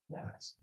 Nice.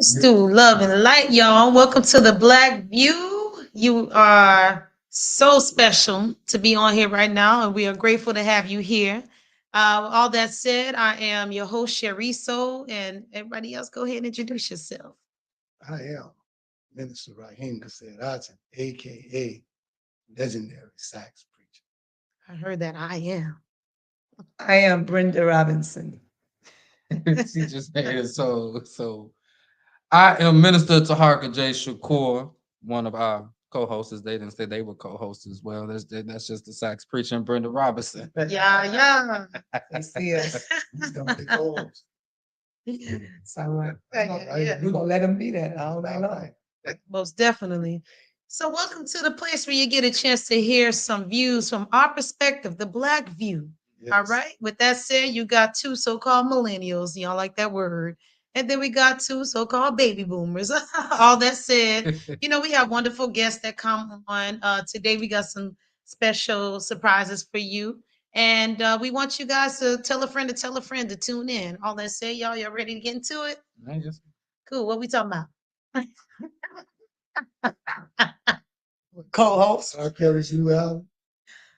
Stu, love and light, y'all. Welcome to the Black View. You are so special to be on here right now, and we are grateful to have you here. All that said, I am your host, Shariso, and everybody else, go ahead and introduce yourself. I am Minister Raheem Kasset, aka legendary sax preacher. I heard that I am. I am Brenda Robinson. She just made it so. I am Minister Taharka J. Shakur, one of our co-hosts. They didn't say they were co-hosts as well. That's just the sax preacher and Brenda Robinson. Yeah. They see us. He's gonna be co-host. So Yeah. we're gonna let them be that all night long. Most definitely. So, welcome to the place where you get a chance to hear some views from our perspective, the Black view. All Yes. right. With that said, you got two so-called millennials. Y'all like that word. And then we got two so-called baby boomers. All that said, we have wonderful guests that come on. Today we got some special surprises for you. And we want you guys to tell a friend to tune in. All that said, y'all ready to get into it? Man, just- Cool. What we talking about? Co-host. R. Kelly's new album.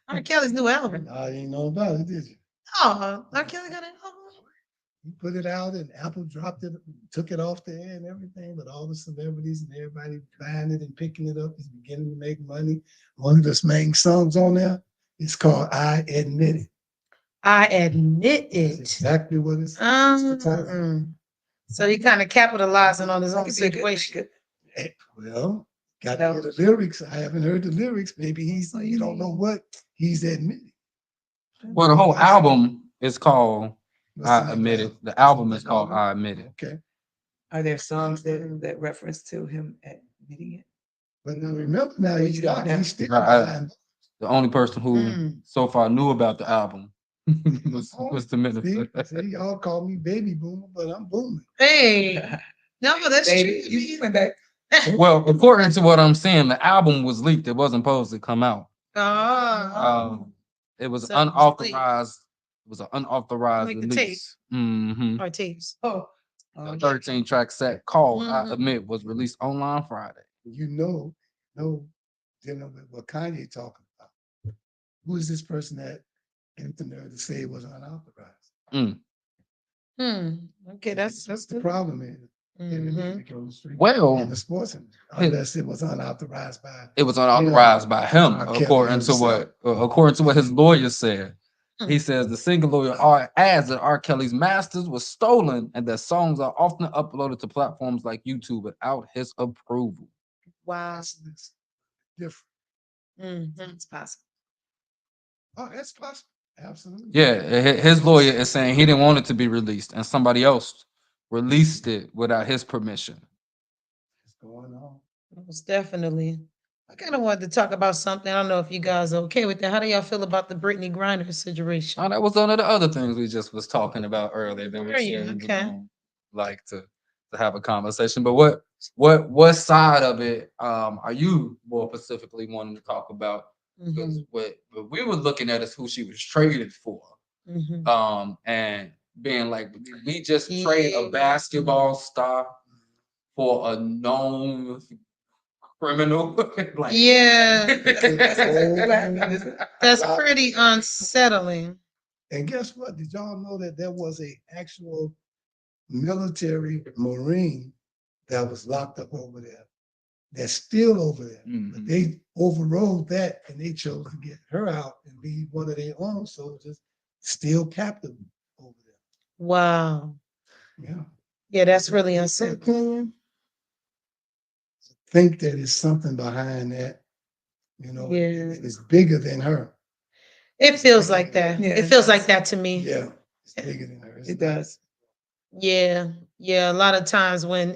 R. Kelly's new album. I didn't know about it, did you? Oh, R. Kelly got an album. He put it out and Apple dropped it, took it off the air and everything, but all the celebrities and everybody buying it and picking it up. He's beginning to make money. One of the main songs on there is called I Admit It. I admit That's it. exactly what it's the title. So he kind of capitalizing on his own It's a good- situation. Well, got to hear the lyrics. I haven't heard the lyrics. Maybe you don't know what he's admitting. Well, the whole album is called What's the name I of Admit the It. album? The album is called I Admit It. Okay. Are there songs that reference to him admitting it? But now remember now But he's you don't got have- he's still I- behind. The only person who Mm. so far knew about the album was the minister. See, y'all call me baby boomer, but I'm booming. Hey, no, that's Baby, true. you went back. Well, according to what I'm saying, the album was leaked. It wasn't supposed to come out. Oh, It was So it was unauthorized. It was an unauthorized Like the tape. release. Mhm. or tapes. Oh, The 13-track set called I Mhm. Admit was released online Friday. You know, dealing with what Kanye talking about. Who is this person that got the nerve to say it was unauthorized? Okay, that's the good. problem is. Mhm. It goes straight Well, in the sports industry, unless it was unauthorized by. it was unauthorized by him, R. Kelly according to what his lawyer said. He says the single lawyer adds that R. Kelly's masters was stolen and that songs are often uploaded to platforms like YouTube without his approval. Wow. That's different. It's possible. Oh, that's possible. Absolutely. Yeah, his lawyer is saying he didn't want it to be released, and somebody else released it without his permission. What's going on? Most definitely. I kind of wanted to talk about something. I don't know if you guys are okay with that. How do y'all feel about the Brittany Griner situation? Oh, that was one of the other things we just was talking about earlier. That we Are you? said we was Okay. gonna like to have a conversation. But what side of it are you more specifically wanting to talk about? Because Mhm. what we were looking at is who she was traded for. Mhm. And being like, did we just trade a Yeah. basketball star for a known criminal? Like, Yeah, that's Wow. pretty unsettling. And guess what? Did y'all know that there was a actual military Marine that was locked up over there that's still over there. But Mhm. they overrode that and they chose to get her out and be one of their own soldiers, still captive over Wow. there. Yeah. Yeah, that's really Her unsettling. opinion, think that it's something behind that, Yeah. it's bigger than her. It feels like that. Yeah, It it feels does. like that to me. Yeah, it's bigger than her. It's It not- does. Yeah. Yeah. A lot of times when,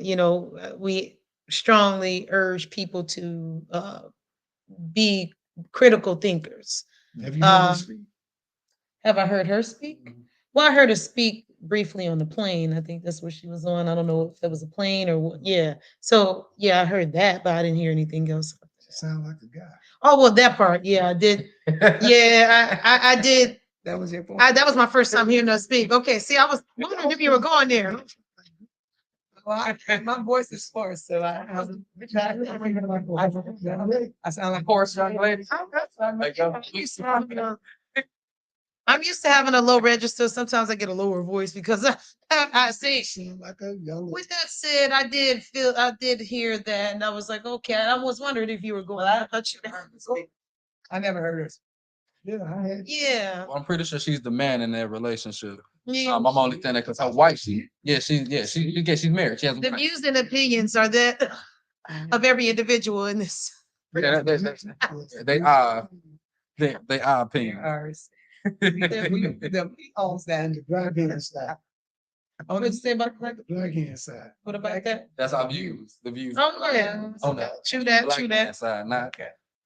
we strongly urge people to be critical thinkers. Have you heard her Um, speak? Have I heard her speak? Well, I heard her speak briefly on the plane. I think that's where she was on. I don't know if it was a plane or what. Yeah. So yeah, I heard that, but I didn't hear anything else. She sound like a guy. Oh well, that part. Yeah, I did. Yeah, I did. That was your point. That was my first time hearing her speak. Okay, see, I was wondering if you were going there. Well, my voice is hoarse, so I sound like Horse young lady. I'm used to having a low register. Sometimes I get a lower voice because I see. Seem like a young. With that said, I did hear that, and I was like, okay. I was wondering if you were going. I thought you. I never heard her. Yeah, I had. Yeah. Well, I'm pretty sure she's the man in their relationship. Yeah. I'm only saying that because her wife, she's married. She has a The wife. views and opinions are that of every individual in this. Yeah, they are opinion. Ours. He owns that. And the black hand side. What did you say about that? The black hand side. What about that? That's our views. The views. Oh yeah. On that. True that. Black True man that. side, not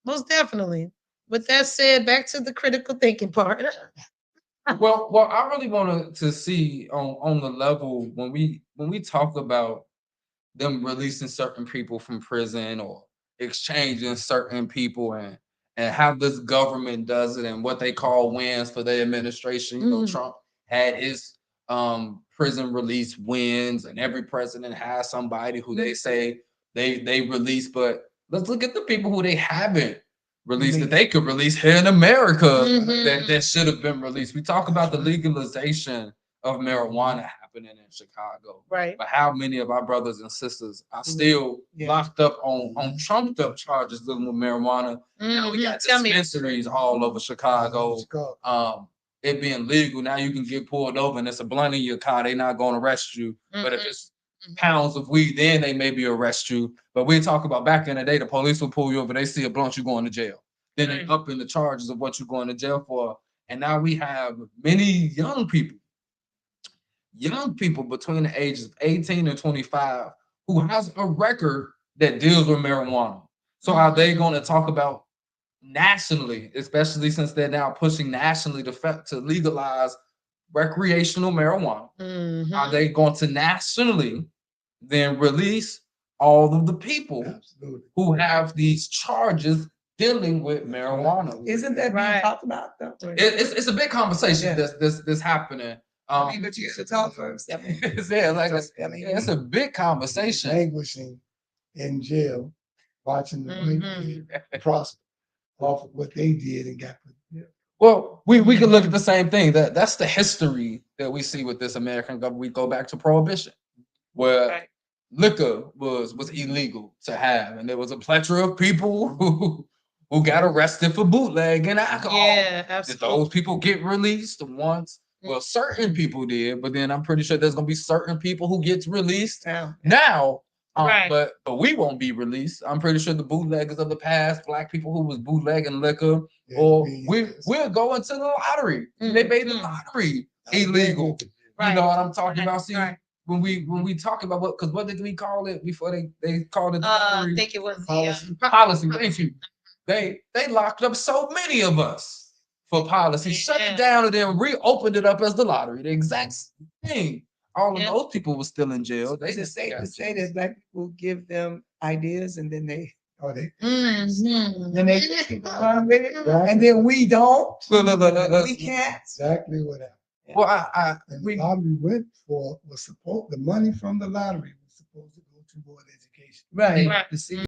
Most definitely. With that said, back to the critical thinking part. Well, I really wanted to see on the level when we talk about them releasing certain people from prison or exchanging certain people and how this government does it and what they call wins for their administration. Mhm. Trump had his prison release wins, and every president has somebody who they say they release. But let's look at the people who they haven't released that they could release here in America that should have been released. We talk about the legalization of marijuana happening in Chicago. Right. But how many of our brothers and sisters are still locked up on trumped up charges dealing with marijuana? Now we got Tell me. dispensaries all over Chicago. Chicago. It being legal, now you can get pulled over and it's a blunt in your car. They're not going to arrest you. But if it's pounds of weed, then they maybe arrest you. But we talk about back in the day, the police will pull you over. They see a blunt, you going to jail. Then they up in the charges of what you're going to jail for. And now we have many young people between the ages of 18 and 25 who has a record that deals with marijuana. So are they going to talk about nationally, especially since they're now pushing nationally to legalize recreational marijuana? Are they going to nationally then release all of the people Absolutely. who have these charges dealing with marijuana? Isn't that being talked about though? It's a big conversation that's happening. I mean, but you have to talk first. I mean, It's a big conversation. Languishing in jail, watching the white kid prosper off of what they did and got put in jail. Well, we can look at the same thing. That's the history that we see with this American government. We go back to prohibition, where liquor was illegal to have, and there was a plethora of people who got arrested for bootlegging alcohol. Yeah, Did absolutely. those people get released once? Well, certain people did, but then I'm pretty sure there's gonna be certain people who gets released now. Right. But we won't be released. I'm pretty sure the bootleggers of the past, black people who was bootlegging liquor, or we'll go into the lottery. They made the lottery illegal. You know what I'm talking about? See, when we talk about what did we call it before they called it the I lottery? think it was Policy. Thank you. They locked up so many of us for policy, shut it down, and then reopened it up as the lottery. The exact thing. All of those people were still in jail. They Is it safe to say that black people give them ideas and then they Mm-hmm. run with it, and then we don't? We can't. Exactly what happened. Well, And the lottery the money from the lottery was supposed to go toward education. Right. To see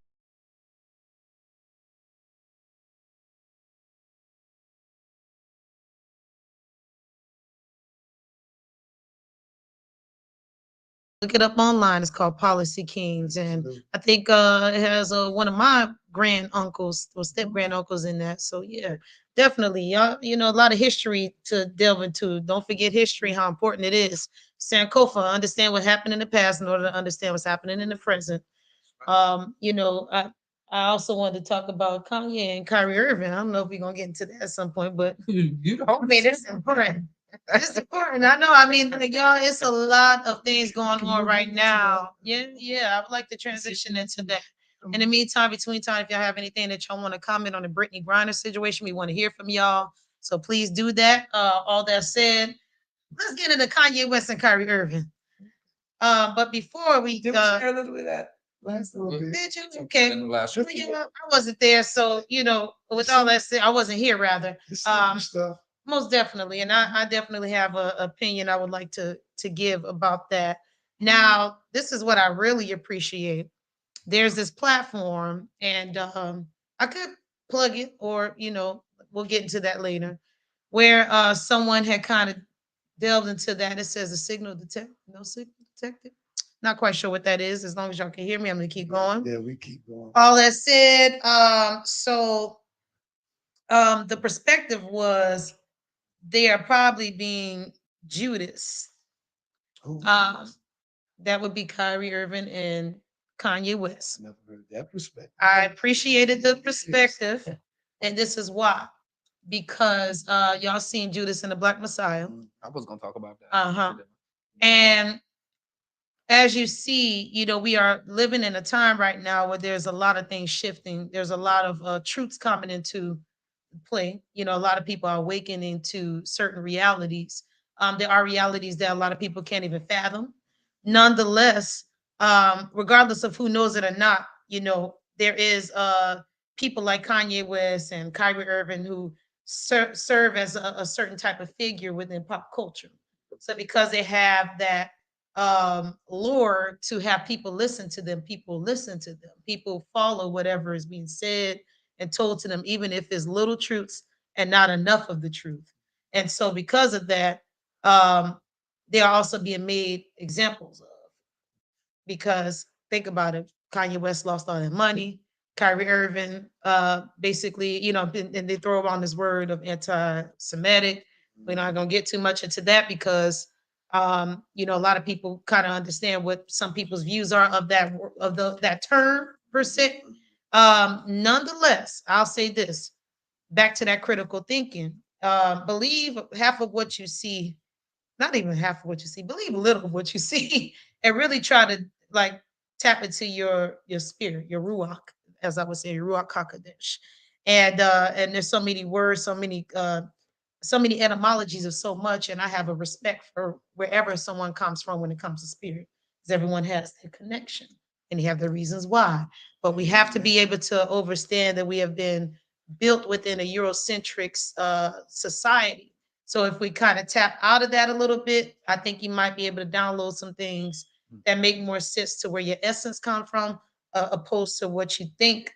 Look it up online. It's called Policy Kings, and Absolutely. I think it has one of my grand uncles or step grand uncles in that. So yeah, definitely, y'all. You know, a lot of history to delve into. Don't forget history, how important it is. Sankofa, understand what happened in the past in order to understand what's happening in the present. You know, I also wanted to talk about Kanye and Kyrie Irving. I don't know if we're gonna get into that at some point, but You I don't. mean, it's important. It's important. I know. I mean, like, y'all, it's a lot of things going on right now. Yeah, yeah. I would like to transition into that. In the meantime, between time, if y'all have anything that y'all want to comment on the Brittany Griner situation, we want to hear from y'all. So please do that. All that said, let's get into Kanye West and Kyrie Irving. But before we Did we share a little bit of that? Last little bit. did you? Okay. In the last Well, you know, I wasn't there, so you know, with all that said, I wasn't here rather. This stupid stuff. Most definitely, and I definitely have a opinion I would like to give about that. Now, this is what I really appreciate. There's this platform, and I could plug it, or you know, we'll get into that later, where someone had kind of delved into that. It says a signal detect, no signal detected. Not quite sure what that is. As long as y'all can hear me, I'm gonna keep going. Yeah, we keep going. All that said, the perspective was they are probably being Judas. Oh, That would be Kyrie Irving and Kanye West. never heard that perspective. I appreciated the perspective, and this is why. Because y'all seen Judas and the Black Messiah. I was gonna talk about that. Uh-huh. And as you see, you know, we are living in a time right now where there's a lot of things shifting. There's a lot of truths coming into play. You know, a lot of people are awakening to certain realities. There are realities that a lot of people can't even fathom. Nonetheless, regardless of who knows it or not, you know, there is people like Kanye West and Kyrie Irving who serve as a certain type of figure within pop culture. So because they have that lure to have people listen to them, people listen to them, people follow whatever is being said and told to them, even if it's little truths and not enough of the truth. And so, because of that, they are also being made examples of. Because think about it, Kanye West lost all that money. Kyrie Irving, basically, you know, and they throw around this word of anti-Semitic. We're not gonna get too much into that because, you know, a lot of people kind of understand what some people's views are of that term per se. Nonetheless, I'll say this back to that critical thinking. Believe half of what you see, not even half of what you see, believe a little of what you see, and really try to like tap into your spirit, your ruach, as I would say, your ruach hakodesh. And there's so many words, so many etymologies of so much, and I have a respect for wherever someone comes from when it comes to spirit, because everyone has their connection and they have their reasons why. But we have to be able to understand that we have been built within a Eurocentric society. So if we kind of tap out of that a little bit, I think you might be able to download some things that make more sense to where your essence come from, opposed to what you think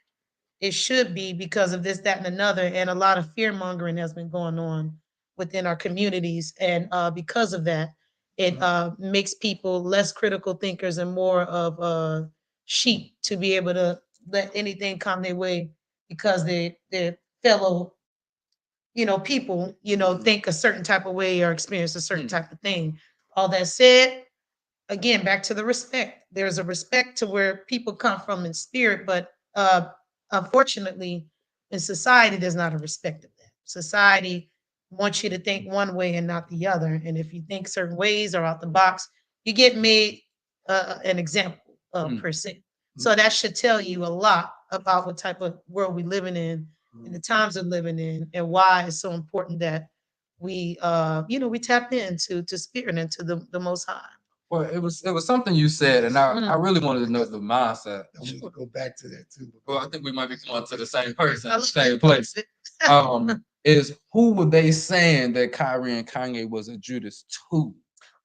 it should be because of this, that, and another. And a lot of fear mongering has been going on within our communities. And because of that, it makes people less critical thinkers and more of sheep to be able to let anything come their way because their fellow, you know, people, you know, think a certain type of way or experience a certain type of thing. All that said, again, back to the respect. There's a respect to where people come from in spirit, but unfortunately, in society, there's not a respect of that. Society wants you to think one way and not the other. And if you think certain ways or out the box, you get made an example of per se. So that should tell you a lot about what type of world we're living in and the times we're living in and why it's so important that we you know, we tap into to spirit and to the most high. Well, it was something you said, and I really wanted to know the mindset. I want to go back to that too. Well, I think we might be going to the same person, I love same it. place. Is who were they saying that Kyrie and Kanye was a Judas to?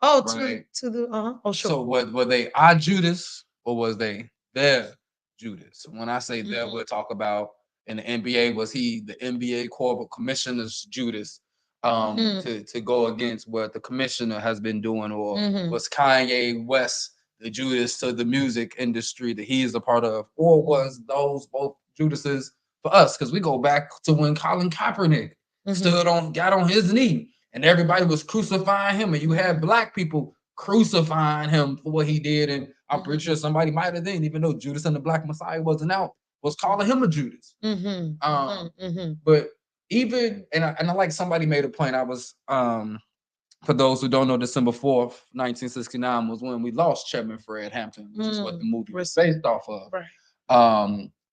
Oh, Right. to the oh sure. So were they our Judas or was they their Judas? When I say that, we'll talk about in the NBA, was he the NBA corporate commissioner's Judas to go against what the commissioner has been doing, or was Kanye West the Judas to the music industry that he is a part of, or was those both Judases for us? Because we go back to when Colin Kaepernick got on his knee, and everybody was crucifying him, and you had black people crucifying him for what he did, and I'm pretty sure somebody might have then, even though Judas and the Black Messiah wasn't out, was calling him a Judas. But even and I like somebody made a point. I was for those who don't know, December 4th, 1969 was when we lost Chairman Fred Hampton, which is what the movie was based off of. Right.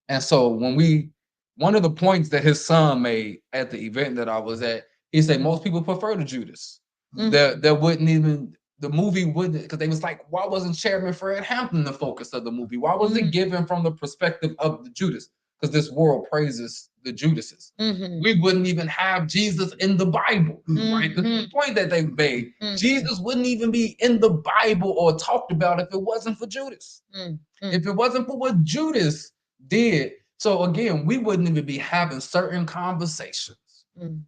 And so one of the points that his son made at the event that I was at, he said most people prefer the Judas. There wouldn't even the movie wouldn't, because they was like, why wasn't Chairman Fred Hampton the focus of the movie? Why was it given from the perspective of the Judas? Because this world praises the Judases. We wouldn't even have Jesus in the Bible, right? The point that they made, Jesus wouldn't even be in the Bible or talked about if it wasn't for Judas. If it wasn't for what Judas did. So again, we wouldn't even be having certain conversations.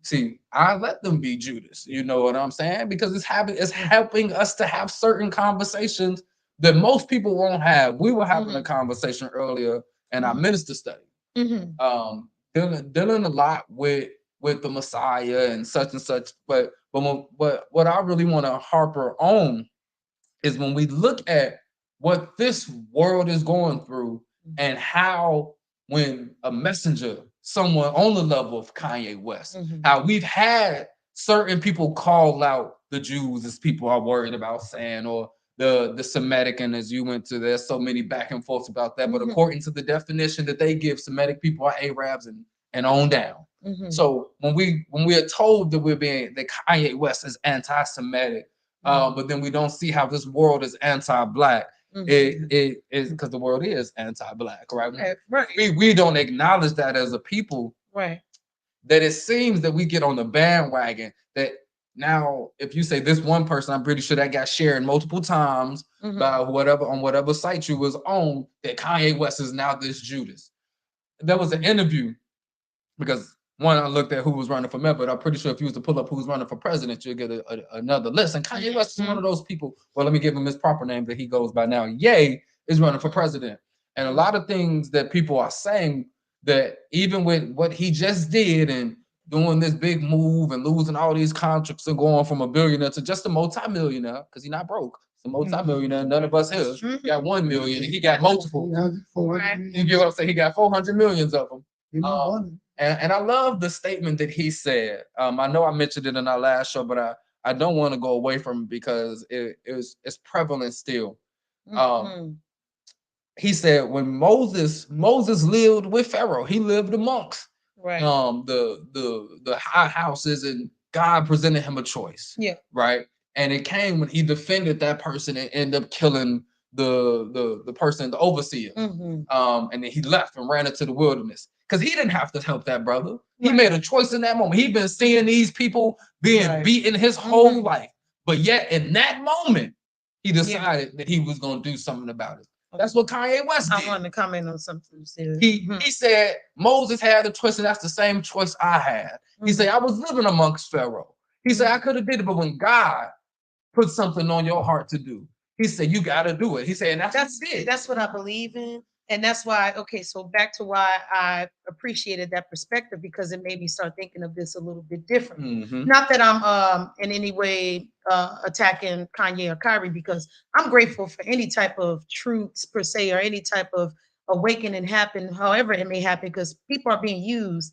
See, I let them be Judas, you know what I'm saying? Because it's helping us to have certain conversations that most people won't have. We were having a conversation earlier in our minister study. Dealing a lot with the Messiah and such, but what I really want to harper on is when we look at what this world is going through and how when a messenger, someone on the level of Kanye West, how we've had certain people call out the Jews as people are worried about saying, or the Semitic, and as you went to, there's so many back and forths about that, but according to the definition that they give, Semitic people are Arabs and on down. So when we are told that that Kanye West is anti-Semitic, but then we don't see how this world is anti-Black. It is because the world is anti-Black, right? We don't acknowledge that as a people, right? That it seems that we get on the bandwagon that now, if you say this one person, I'm pretty sure that got shared multiple times by whatever site you was on, that Kanye West is now this Judas. There was an interview because one, I looked at who was running for mayor, but I'm pretty sure if you was to pull up who's running for president, you'll get another list. And Kanye West is one of those people. Well, let me give him his proper name that he goes by now. Ye is running for president. And a lot of things that people are saying that even with what he just did and doing this big move and losing all these contracts and going from a billionaire to just a multimillionaire, because he's not broke. He's a multimillionaire. None of us here. He got 1 million. He got multiple. You get what I'm saying? He got 400 millions of them. And I love the statement that he said. I know I mentioned it in our last show, but I don't want to go away from it because it's prevalent still. He said when Moses lived with Pharaoh, he lived amongst the high houses, and God presented him a choice. Right. And it came when he defended that person and ended up killing the person, the overseer. And then he left and ran into the wilderness. Because he didn't have to help that brother. He made a choice in that moment. He'd been seeing these people being beaten his whole life. But yet in that moment, he decided that he was going to do something about it. That's what Kanye West did. I want to comment on something. He said, Moses had a choice, and that's the same choice I had. He said, I was living amongst Pharaoh. He said, I could have did it, but when God put something on your heart to do, he said, you got to do it. He said, and that's what I believe in. And that's why, okay, so back to why I appreciated that perspective, because it made me start thinking of this a little bit differently. Not that I'm in any way attacking Kanye or Kyrie, because I'm grateful for any type of truths per se, or any type of awakening happen, however it may happen, because people are being used.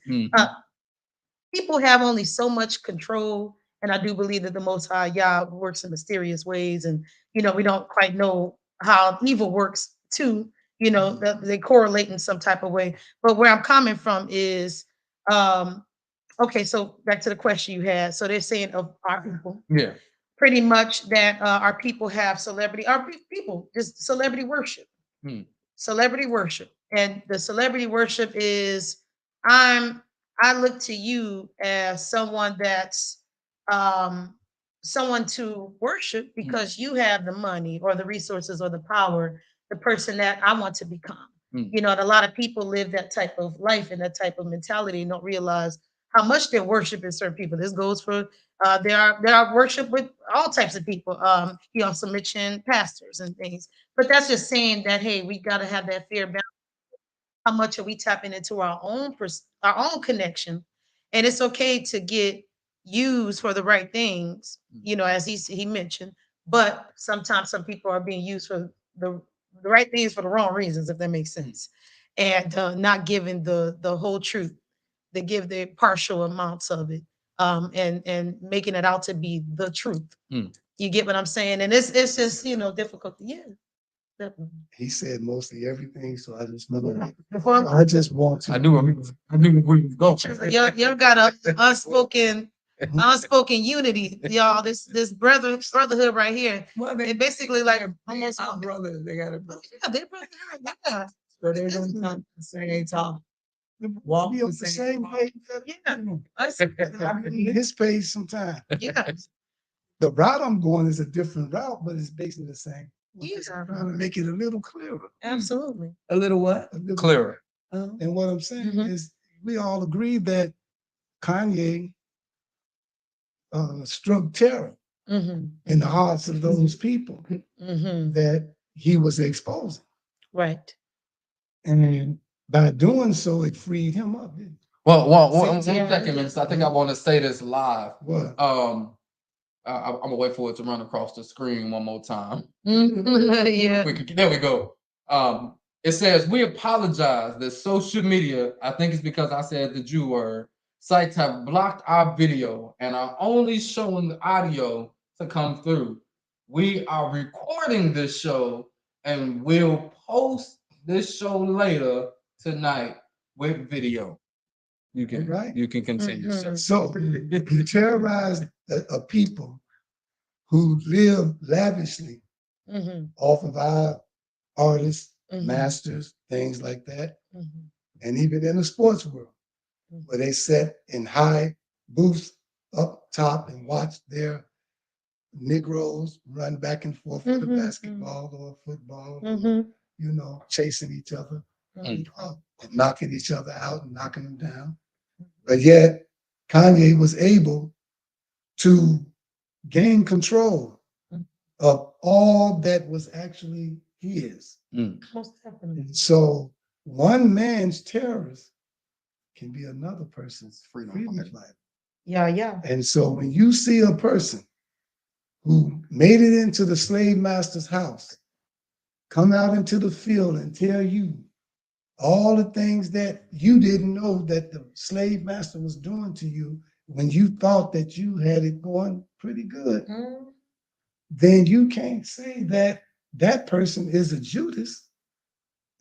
People have only so much control. And I do believe that the Most High Yah works in mysterious ways. And, we don't quite know how evil works too. They correlate in some type of way. But where I'm coming from is, okay, so back to the question you had. So they're saying of our people. Yeah. Pretty much that our people have just celebrity worship. Celebrity worship. And the celebrity worship is, I look to you as someone that's someone to worship because you have the money or the resources or the power, the person that I want to become. And a lot of people live that type of life and that type of mentality and don't realize how much they're worshiping certain people. This goes for there are worship with all types of people. He also mentioned pastors and things, but that's just saying that hey, we got to have that fear. How much are we tapping into our own our own connection, and it's okay to get used for the right things, as he mentioned. But sometimes some people are being used for the right things for the wrong reasons, if that makes sense, and not giving the whole truth. They give the partial amounts of it, and making it out to be the truth. Mm. You get what I'm saying? And it's just difficult. Yeah. Definitely. He said mostly everything, so I just know. Before I just want to. I knew we was going. you got a unspoken unity, y'all. This brotherhood right here. Well, It basically like almost almost our brothers. They got a yeah, they're brotherhood. Yeah. so they don't come the same time. Walk Be the on the same same page. Yeah. Us- I mean, his page sometimes. yeah. The route I'm going is a different route, but it's basically the same. Yeah. I'm trying to make it a little clearer. Absolutely. A little what? A little- Clearer. And what I'm saying Mhm. is, we all agree that Kanye struck terror Mm-hmm. in the hearts of those people Mm-hmm. that he was exposing. Right. And by doing so, it freed him up. didn't it? Well, one Yeah. second, Minister. I think I want to say this live. What? I'm gonna wait for it to run across the screen one more time. yeah. There we go. It says, we apologize that social media, I think it's because I said the Jew word, sites have blocked our video and are only showing the audio to come through. We are recording this show and we'll post this show later tonight with video. You can Right. you can continue, sir. Mhm. So he terrorized a people who live lavishly Mm-hmm. off of our artists, Mhm. masters, things like that, Mm-hmm. and even in the sports world, where they sat in high booths up top and watch their Negroes run back and forth with the Mhm, basketball or football, Mm-hmm. chasing each other, Mm. and knocking each other out and knocking them down. But yet, Kanye was able to gain control Mm. of all that was actually his. Most definitely. And so one man's terrorist can be another person's freedom fighter. Yeah, yeah. And so when you see a person who made it into the slave master's house, come out into the field and tell you all the things that you didn't know that the slave master was doing to you when you thought that you had it going pretty good, Mm. then you can't say that that person is a Judas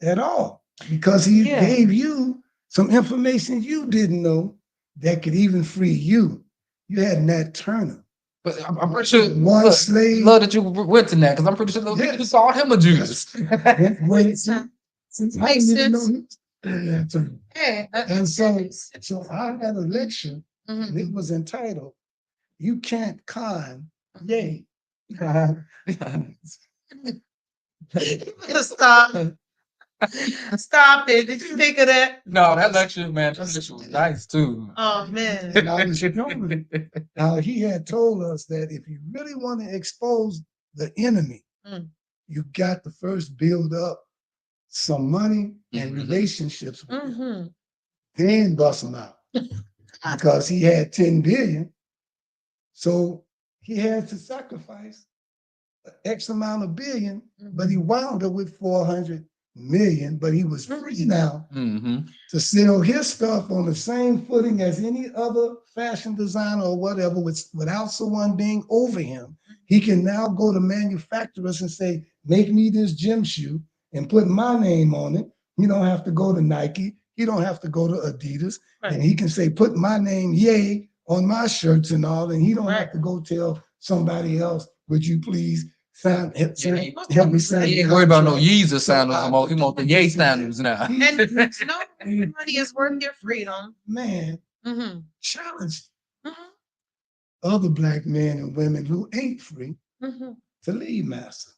at all, because he Yeah. gave you some information you didn't know that could even free you. You had Nat Turner, But I'm pretty sure one slave. love that you went to that because I'm pretty sure those people Yes. called him a Judas. When- since I Makes didn't know sense. he was Nat Turner. Hey, And so I had a lecture, and Mhm. it was entitled, "You Can't Con Yay." Stop. Stop it. Did you think of that? No, that lecture, man, that lecture was nice too. Oh man. And I was showing how he had told us that if you really want to expose the enemy, Mm. you got to first build up some money and Mhm. relationships with them, Mm-hmm. then bust them out. Because he had 10 billion, so he had to sacrifice X amount of billion, but he wound up with 400 million, but he was free now Mm-hmm. to sell his stuff on the same footing as any other fashion designer or whatever, without someone being over him. He can now go to manufacturers and say, make me this gym shoe and put my name on it. He don't have to go to Nike. He don't have to go to Adidas. And he can say, put my name, yay, on my shirts and all. And he don't have to go tell somebody else, would you please help me sign. He ain't worried about no Yeezus sandals no more. He want the Ye sandals now. And no money is worth your freedom. Man, Mm-hmm. challenge Mm-hmm. other Black men and women who ain't free Mm-hmm. to lead master.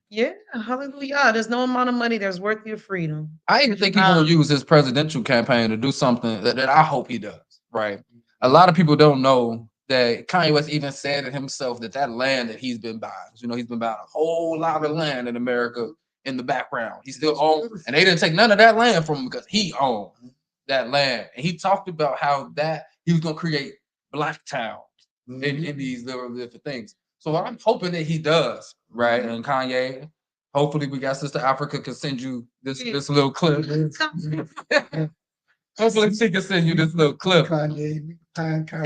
Yeah, hallelujah. There's no amount of money that's worth your freedom. I even think he's gonna use his presidential campaign to do something that I hope he does. right? A lot of people don't know that Kanye West even said it himself that that land that he's been buying, he's been buying a whole lot of land in America in the background. He still owns, and they didn't take none of that land from him because he owned that land. And he talked about how that he was gonna create black towns in these little different things. So I'm hoping that he does, right? And Kanye, hopefully we got Sister Africa can send you this little clip. Hopefully she can send you this little clip. Kanye,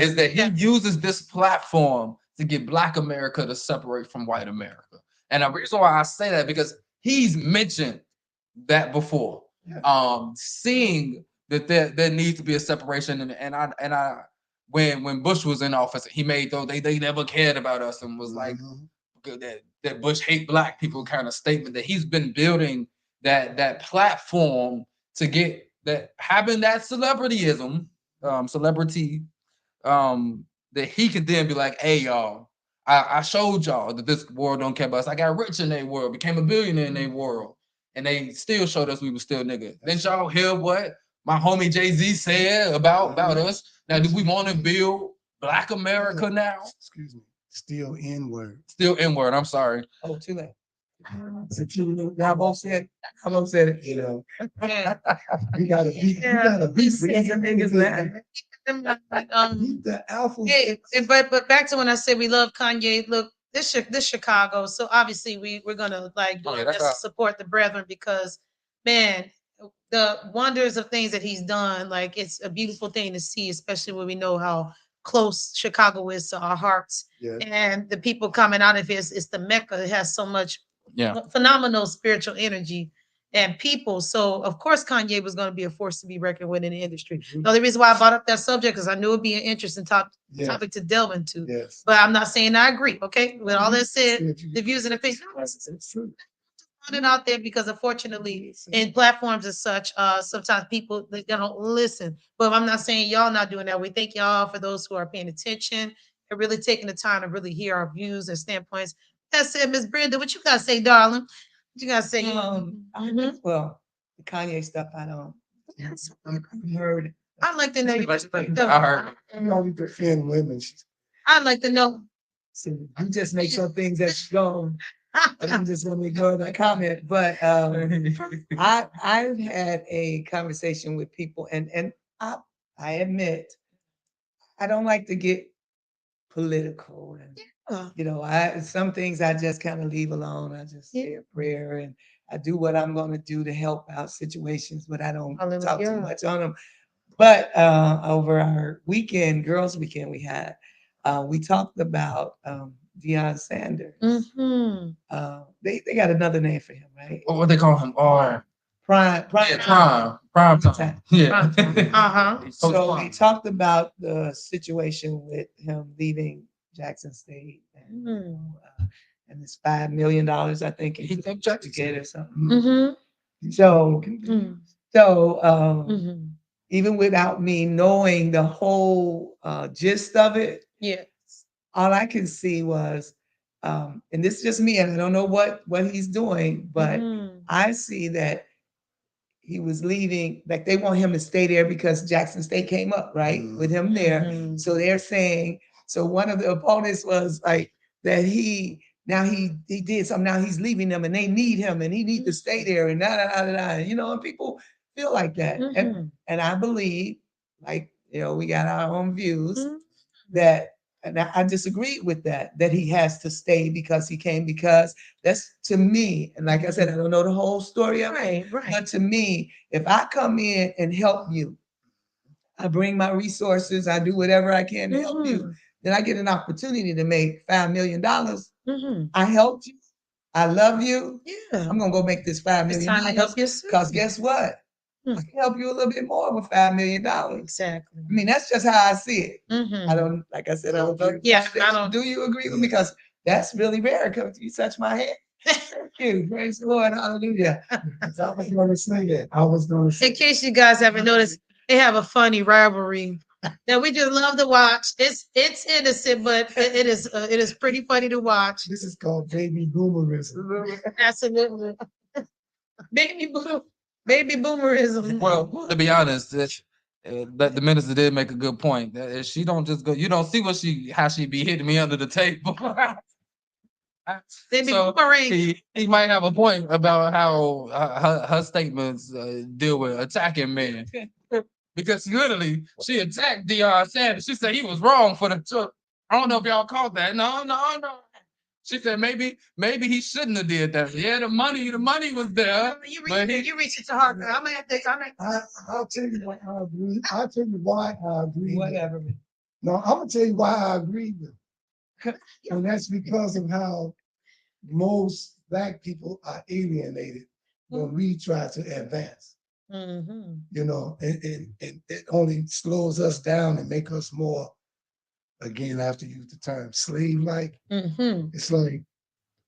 Is that he uses this platform to get Black America to separate from white America. And the reason why I say that because he's mentioned that before. Seeing that there needs to be a separation, and I when Bush was in office, he made those they never cared about us and was like that Bush hate Black people kind of statement that he's been building that platform to get that having that celebrityism, celebrity, that he could then be like, hey y'all, I showed y'all that this world don't care about us. I got rich in their world, became a billionaire in their world, and they still showed us we were still niggas. Didn't y'all hear what my homie Jay-Z said about us? Now, do we want to build Black America now? Excuse me. Still N-word. Still N-word, I'm sorry. Oh, too late. Y'all both said it. You know, Yeah. you gotta beat. You gotta beat. Niggas mad. Beat the alpha. But back to when I said we love Kanye. Look, this Chicago, so obviously we're gonna like do Oh, yeah, our that's best to support the brethren because, man, the wonders of things that he's done, like it's a beautiful thing to see, especially when we know how close Chicago is to our hearts. Yeah. And the people coming out of it, it's the Mecca. It has so much phenomenal spiritual energy and people. So of course Kanye was going to be a force to be reckoned with in the industry. The only reason why I brought up that subject is I knew it'd be an interesting topic to delve into. Yes. But I'm not saying I agree. Okay, with all that said, the views and opinions. It's true. Put it out there because unfortunately in platforms as such, sometimes people they don't listen. But I'm not saying y'all not doing that. We thank y'all for those who are paying attention and really taking the time to really hear our views and standpoints. That said, Miss Brenda, what you gotta say, darling? What you gotta say? Well, the Kanye stuff, I don't. Yes. I heard. I'd like to know. I heard. You only defend women. I'd like to know. So you just make some things that go. I'm just going to ignore that comment. But I've had a conversation with people, and I admit I don't like to get political, and some things I just kind of leave alone. I just say a prayer, and I do what I'm going to do to help out situations, but I don't talk too much on them. But over our weekend, girls' weekend, we talked about Deion Sanders. Mm-hmm. They got another name for him, right? What they call him? Prime time. Yeah. Uh-huh. So we talked about the situation with him leaving Jackson State and this $5 million, I think he took Jackson State or something. Mm-hmm. So even without me knowing the whole gist of it, all I could see was, and this is just me, and I don't know what he's doing, but I see that he was leaving, like they want him to stay there because Jackson State came up, right? With him there. So they're saying, so one of the opponents was like that he did something, now he's leaving them and they need him and he needs to stay there and and people feel like that. And I believe, like, we got our own views that, and I disagreed with that he has to stay because he came, because that's, to me, and like I said, I don't know the whole story of it, but to me, if I come in and help you, I bring my resources, I do whatever I can to help you, then I get an opportunity to make $5 million. I helped you. I love you. I'm going to go make this $5 million. Because guess what? I can help you a little bit more with $5 million. Exactly. I mean, that's just how I see it. I don't, like I said, I don't know. I don't. Do you agree with me? Because that's really rare. Because you touch my hand. Thank you. Praise the Lord. Hallelujah. I was going to say that. In case you guys haven't noticed, they have a funny rivalry that we just love to watch. It's innocent, but it is pretty funny to watch. This is called baby boomerism. Absolutely. Baby boomerism. Well, to be honest, That the minister did make a good point. That if she don't just go, you don't see how she be hitting me under the table. They be So boomerang. he might have a point about how her statements deal with attacking men. Because literally, she attacked Deion Sanders. She said he was wrong for the took. I don't know if y'all caught that. No. She said maybe he shouldn't have did that. Yeah, the money was there. You but reach it to heart. I'm gonna have to. I'll tell you why I agree. I'll tell you why I agree. Whatever. No, I'm gonna tell you why I agree with him. And that's because of how most Black people are alienated when we try to advance. You know, and it only slows us down and make us more, again, I have to use the term slave-like. It's like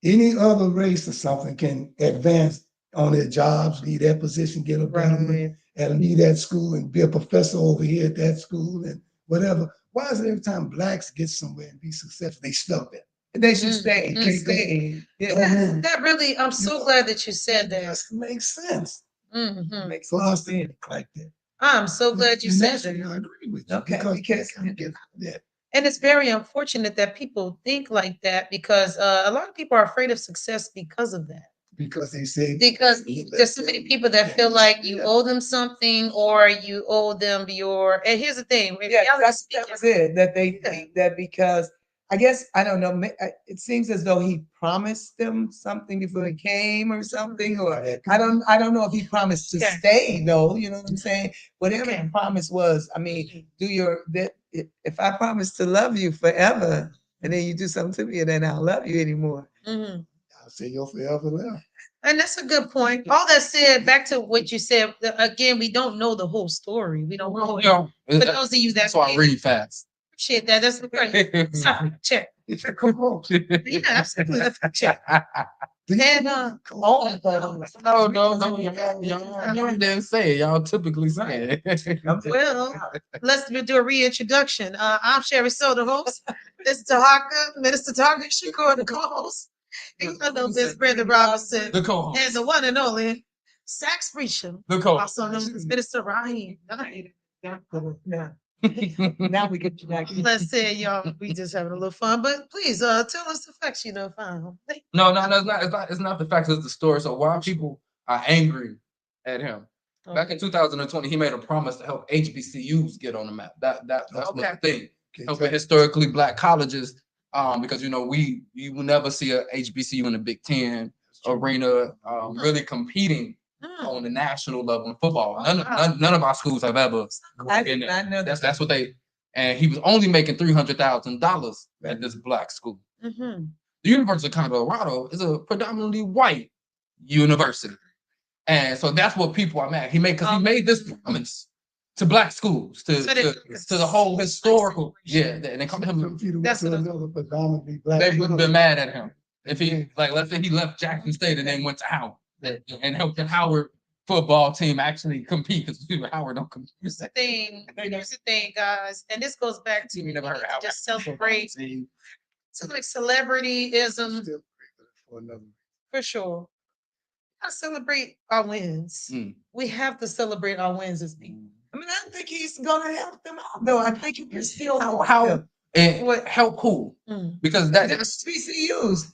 any other race or something can advance on their jobs, leave that position, get a better and leave that school and be a professor over here at that school and whatever. Why is it every time Blacks get somewhere and be successful, they stuck there? They should stay. Stay. Yeah. That really, I'm so glad that you said that. That makes sense. Makes For us to sense. think like that. I'm so glad you And said that's that. why I agree with you. Okay, Because because- they can't get out of that. And it's very unfortunate that people think like that because a lot of people are afraid of success because of that. Because they say Because there's so many people that feel like you owe them something or you owe them your. And here's the thing. Yeah, that was it. That they think that because I guess I don't know. It seems as though he promised them something before he came or something. Or I don't know if he promised to Okay. stay though. You know what I'm saying? Whatever Okay. the promise was. I mean, if I promise to love you forever, and then you do something to me, and then I'll love you anymore. Mm-hmm. I'll say you're forever there. And that's a good point. All that said, back to what you said, again, we don't know the whole story. We don't know it. For those of you That's why I read fast. appreciate that. That's great. Sorry, check. Come on. Yeah, absolutely. That's a check. And No, y'all didn't say it. Y'all typically say it. well, let's do a reintroduction. I'm Sherry Soda, host. This is Tahaka, Minister Tahaka Shakur, the co-host. And I know this Brenda Robinson The co-host. and the one and only Sax Preacham, The co-host. also known as Minister Ryan. Now we get to that. Let's say y'all, we just having a little fun, but please tell us the facts you don't find. No, it's not the fact, it's the story. So why people are angry at him. Back in 2020, he made a promise to help HBCUs get on the map. That's what the thing. Helping historically Black colleges, because you will never see a HBCU in the Big Ten arena really competing on the national level in football. None of our schools have ever been there. I know That's what they. And he was only making $300,000 at this Black school. Mm-hmm. The University of Colorado is a predominantly white university. And so that's what people are mad. He made this promise to Black schools, to the whole historical. Yeah, and they come to him. That's another predominantly Black. They wouldn't been mad at him if he, like, let's say he left Jackson State and then went to Howard and helped the Howard football team actually compete because Howard don't compete. Here's the thing, guys, and this goes back to You never heard Howard. just celebrate. So like celebrityism for sure. I celebrate our wins. We have to celebrate our wins as people. I mean, I think he's gonna help them out, though. I think he can still How and what help who? Because that's HBCUs.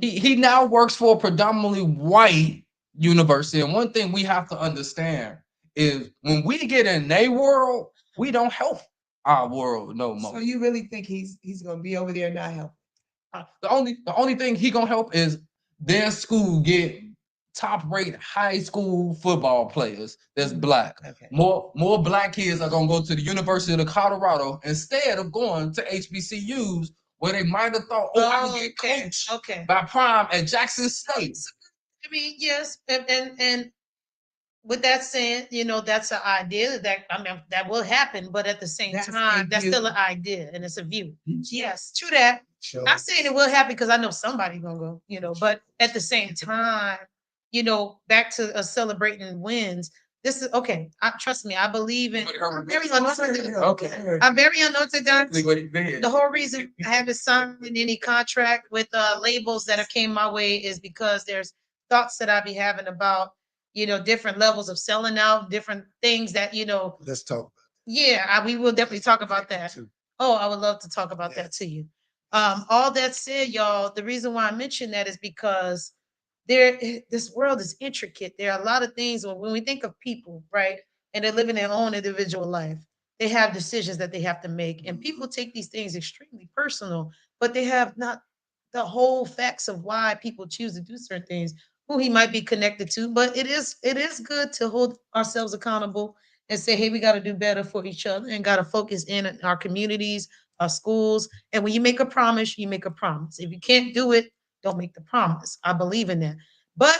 He now works for a predominantly white university, and one thing we have to understand is when we get in their world, we don't help our world no more. So you really think he's gonna be over there and not help? The only thing he gonna help is their school get top-rate high school football players that's Black. Okay. More Black kids are gonna go to the University of Colorado instead of going to HBCUs where they might have thought, I can get coached by Prime at Jackson State. I mean, yes, and with that saying, that's an idea that will happen, but at the same time, that's still an idea and it's a view. Yes, true that. Sure. I'm saying it will happen because I know somebody's gonna go, but at the same time, back to celebrating wins. This is okay. Trust me, I believe in. I'm very unorthodox. I'm very unorthodox. The whole reason I haven't signed any contract with labels that have came my way is because there's thoughts that I be having about different levels of selling out, different things that Let's talk. Yeah, we will definitely talk about that. Too. Oh, I would love to talk about that to you. All that said, y'all, the reason why I mentioned that is because this world is intricate. There are a lot of things when we think of people, right? And they're living their own individual life. They have decisions that they have to make. And people take these things extremely personal, but they have not the whole facts of why people choose to do certain things, who he might be connected to. But it is good to hold ourselves accountable and say, hey, we got to do better for each other and got to focus in our communities, our schools. And when you make a promise, you make a promise. If you can't do it, don't make the promise. I believe in that. But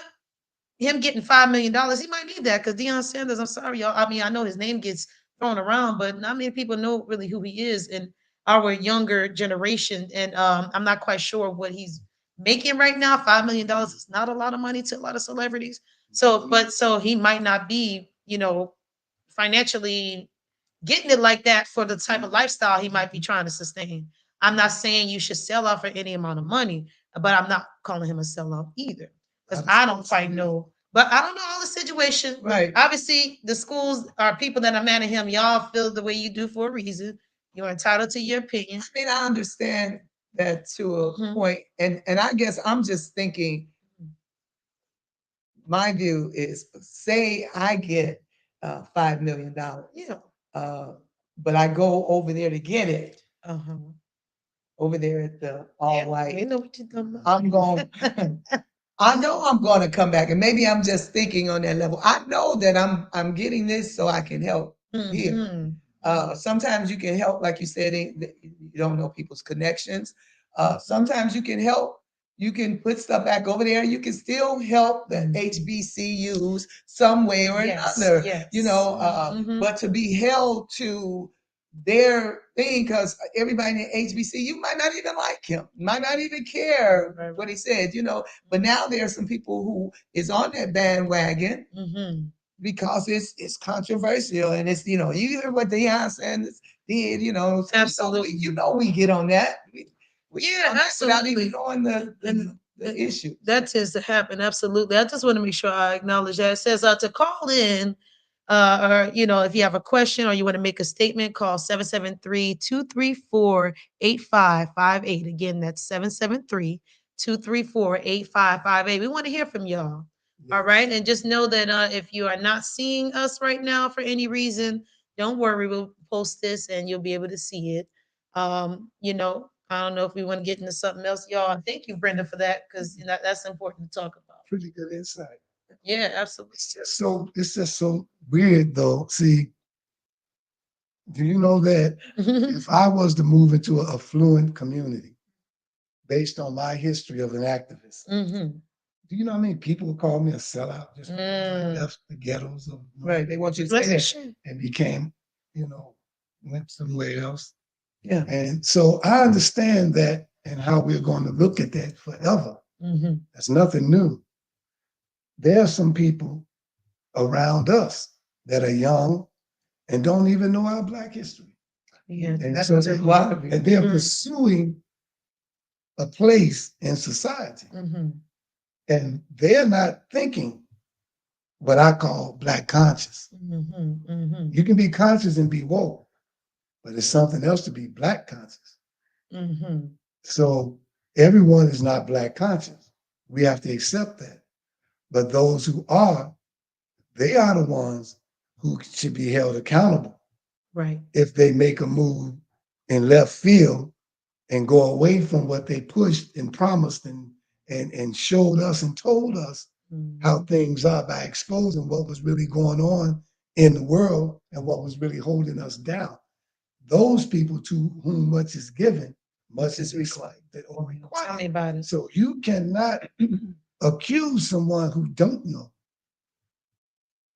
him getting $5 million, he might need that because Deion Sanders, I'm sorry, y'all. I mean, I know his name gets thrown around, but not many people know really who he is in our younger generation. And I'm not quite sure what he's making right now. $5 million is not a lot of money to a lot of celebrities. So he might not be, financially getting it like that for the type of lifestyle he might be trying to sustain. I'm not saying you should sell out for any amount of money, but I'm not calling him a sellout either because I don't quite know. But I don't know all the situation. Right. Obviously, the schools are people that are mad at him. Y'all feel the way you do for a reason. You're entitled to your opinion. I mean, I understand that to a Mhm. point, and I guess I'm just thinking. My view is, say I get $5 million, Yeah. but I go over there to get it. Uh-huh. Over there at the all Yeah, white. we know what you're talking about. I'm going. I know I'm going to come back, and maybe I'm just thinking on that level. I know that I'm getting this so I can help here. Mhm. Sometimes you can help, like you said, you don't know people's connections. Sometimes you can help. You can put stuff back over there. You can still help the HBCUs some way or Yes, another. yes. Mhm. But to be held to their thing, because everybody in HBCU might not even like him, might not even care Right. what he said, But now there are some people who is on that bandwagon Mhm. because it's controversial and it's you hear what Deion Sanders did, so Absolutely. we get on that. We get Yeah, on that without absolutely. even knowing the issue. That tends to happen. Absolutely. I just want to make sure I acknowledge that. It says to call in, or if you have a question or you want to make a statement, call 773-234-8558. Again, that's 773-234-8558. We want to hear from y'all. All right. And just know that if you are not seeing us right now for any reason, don't worry. We'll post this and you'll be able to see it. I don't know if we want to get into something else, y'all. Thank you, Brenda, for that because that's important to talk about. Pretty good insight. Yeah, absolutely. It's just so weird though. See, do you know that if I was to move into an affluent community based on my history of an activist, do you know how many people would call me a sellout just because I left the ghettos of Right. They want you to say that. Sure. and became, went somewhere else. Yeah. And so I understand that and how we're going to look at that forever. That's nothing new. There are some people around us that are young and don't even know our Black history. Yeah. And That's so a lot of and they're Mhm. pursuing a place in society. And they're not thinking what I call Black conscious. You can be conscious and be woke, but it's something else to be Black conscious. So everyone is not Black conscious. We have to accept that. But those who are, they are the ones who should be held accountable Right. if they make a move in left field and go away from what they pushed and promised and showed us and told us how things are by exposing what was really going on in the world and what was really holding us down. Those people to whom much is given, much is required or Tell me required. about it. So you cannot accuse someone who don't know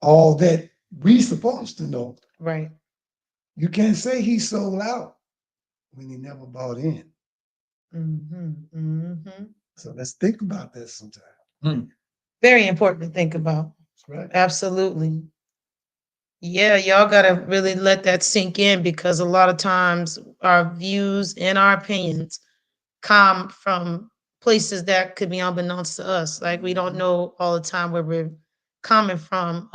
all that we supposed to know. Right. You can't say he sold out when he never bought in. So let's think about that sometime. Very important to think about. That's right. Absolutely. Yeah, y'all gotta really let that sink in because a lot of times our views and our opinions come from places that could be unbeknownst to us. Like we don't know all the time where we're coming from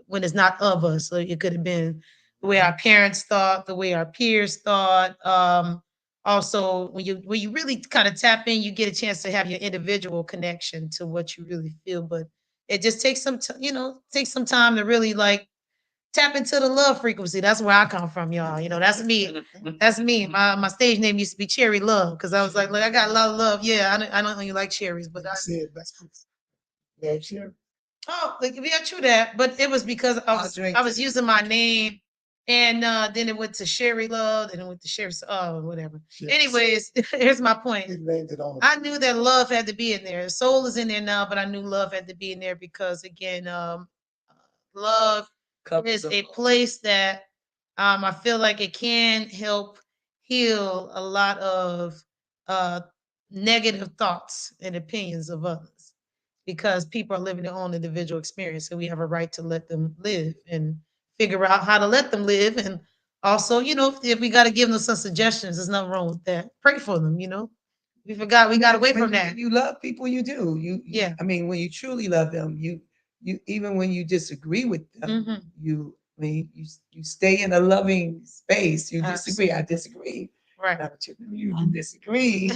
when it's not of us. So it could have been the way our parents thought, the way our peers thought. Also, when you really kind of tap in, you get a chance to have your individual connection to what you really feel. But it just takes takes some time to really like tap into the love frequency. That's where I come from, y'all. That's me. That's me. My stage name used to be Cherry Love because I was like, look, I got a lot of love. Yeah, I don't really like cherries, but I said that's love cherry. oh, like yeah, true that. But it was because I was using my name, and then it went to Sherry Love, and it went to Sherry. Oh, whatever. Yes. Anyways, here's my point. He named it on I knew that love had to be in there. Soul is in there now, but I knew love had to be in there because again, love is a place that I feel like it can help heal a lot of uh, negative thoughts and opinions of others because people are living their own individual experience and we have a right to let them live and figure out how to let them live. And also, if we got to give them some suggestions, there's nothing wrong with that. Pray for them, We got away from that. You love people, you do. Yeah. I mean, when you truly love them, you even when you disagree with them, Mhm. you stay in a loving space. You disagree. I disagree. Right. But you disagree.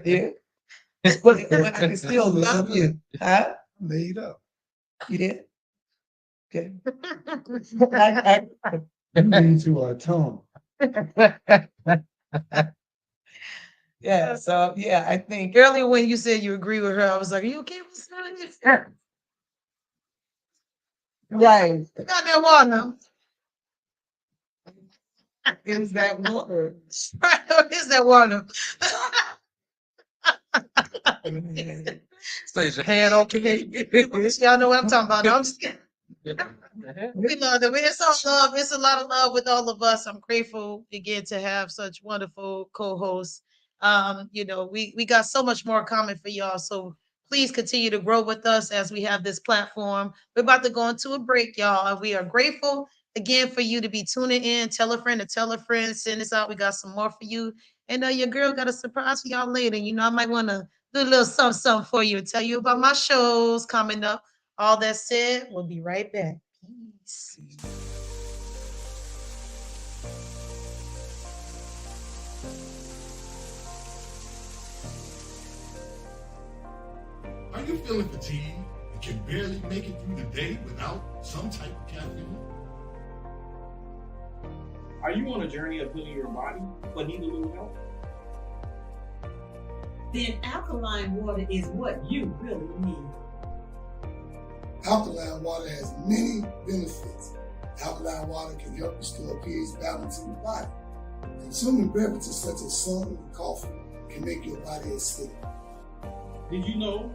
Yeah. But I can still love you. Huh? made up. You did? Okay. You need to atone. Yeah. So yeah, I think Earlier when you said you agree with her, I was like, are you okay with that? right. Got that water. Is that water? Is that water? Stays your hand okay. Y'all know what I'm talking about. No, I'm just kidding. We love them. It's all love. It's a lot of love with all of us. I'm grateful again to have such wonderful co-hosts. We got so much more coming for y'all. So please continue to grow with us as we have this platform. We're about to go into a break, y'all. And we are grateful again for you to be tuning in. Tell a friend to tell a friend. Send this out. We got some more for you. And your girl got a surprise for y'all later. I might want to do a little something for you and tell you about my shows coming up. All that said, we'll be right back. Peace. Are you feeling fatigued and can barely make it through the day without some type of caffeine? Are you on a journey of healing your body but need a little help? Then alkaline water is what you really need. Alkaline water has many benefits. Alkaline water can help restore pH balance in the body. Consuming beverages such as soda and coffee can make your body acidic. Did you know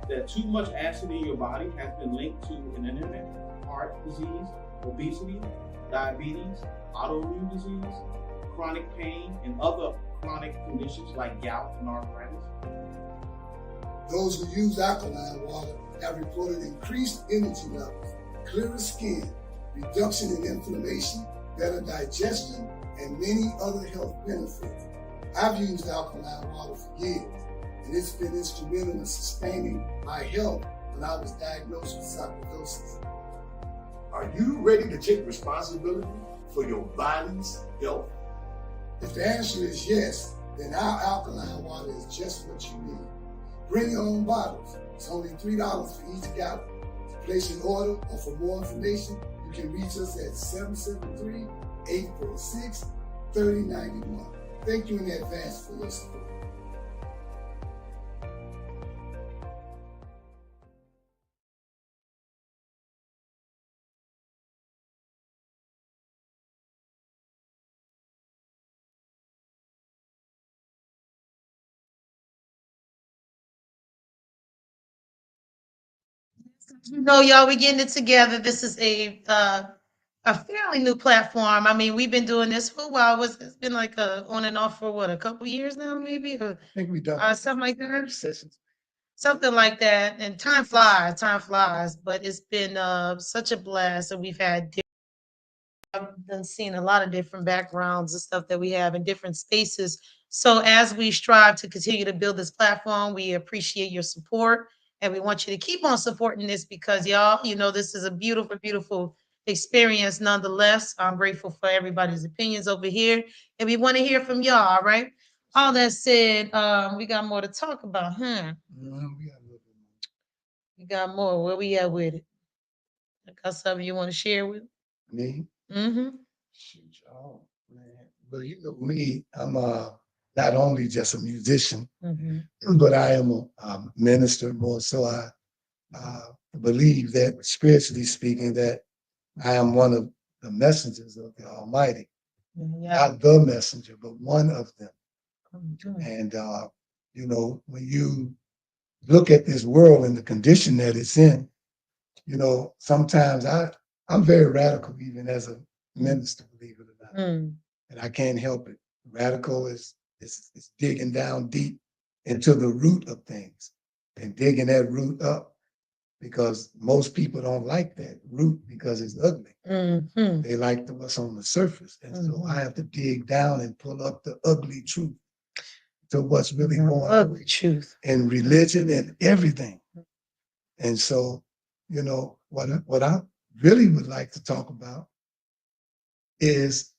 that too much acid in your body has been linked to an internet, heart disease, obesity, diabetes, autoimmune disease, chronic pain, and other chronic conditions like gout and arthritis? Those who use alkaline water have reported increased energy levels, clearer skin, reduction in inflammation, better digestion, and many other health benefits. I've used alkaline water for years, and it's been instrumental in sustaining my health when I was diagnosed with sarcoidosis. Are you ready to take responsibility for your body's health? If the answer is yes, then our alkaline water is just what you need. Bring your own bottles. It's only $3 for each gallon. To place an order or for more information, you can reach us at 773-846-3091. Thank you in advance for your support. Y'all, we getting it together. This is a fairly new platform. I mean, we've been doing this for a while. It's been like on and off for what, a couple years now, maybe, or I think we done something like that. sessions. Something like that. And time flies. But it's been such a blast, and we've had. I've done seen a lot of different backgrounds and stuff that we have in different spaces. So as we strive to continue to build this platform, we appreciate your support and we want you to keep on supporting this because y'all, this is a beautiful, beautiful experience nonetheless. I'm grateful for everybody's opinions over here. And we want to hear from y'all, all right? All that said, we got more to talk about, huh? We got a little bit more. We got more. Where we at with it? Got something you want to share with? Me? Mm-hmm. Shoot, y'all, man. Well, you know me, I'm not only just a musician, Mm-hmm. but I am a minister more so. I believe that spiritually speaking, that I am one of the messengers of the Almighty. Yeah. Not the messenger, but one of them. Mhm. And you know, when you look at this world and the condition that it's in, you know, sometimes I'm very radical, even as a minister, believe it or not. Mm. And I can't help it. Radical is digging down deep into the root of things and digging that root up, because most people don't like that root because it's ugly. Mhm. They like what's on the surface. And so Mhm. I have to dig down and pull up the ugly truth to what's really going Ugly on truth. in religion and everything. And so, you know, what I really would like to talk about is,